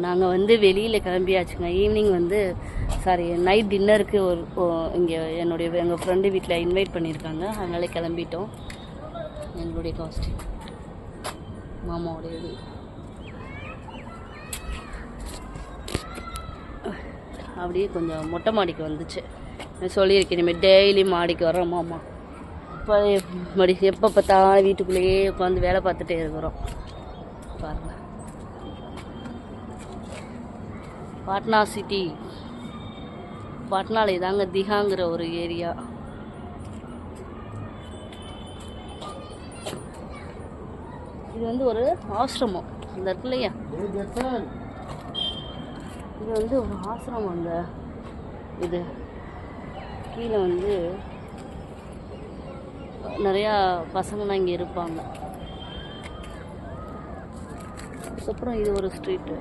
நாங்கள் வந்து வெளியில் கிளம்பியாச்சுங்க. ஈவினிங் வந்து நைட் டின்னருக்கு இங்கே எங்கள் ஃப்ரெண்டு வீட்டில் இன்வைட் பண்ணியிருக்காங்க. அதனால கிளம்பிட்டோம். எங்களுடைய காஸ்டியூம் மாமாவுடையது. அப்படியே கொஞ்சம் மொட்டை மாடிக்கு வந்துச்சு. சொல்லியிருக்கேன் இனிமேல் டெய்லி மாடிக்கு வர்றோம் மாமா. எப்போ பார்த்தாலும் வீட்டுக்குள்ளேயே உட்காந்து வேலை பார்த்துட்டே இருக்கிறோம். பாருங்க, பாட்னா சிட்டி. பாட்னாவில் இதாங்க திகாங்கிற ஒரு ஏரியா. இது வந்து ஒரு ஆசிரமம். இந்த இருக்கு இல்லையா, இது வந்து ஒரு ஆசிரமங்க. இது கீழே வந்து நிறையா பசங்களாம் இங்கே இருப்பாங்க. அதுக்கப்புறம் இது ஒரு ஸ்ட்ரீட்டு.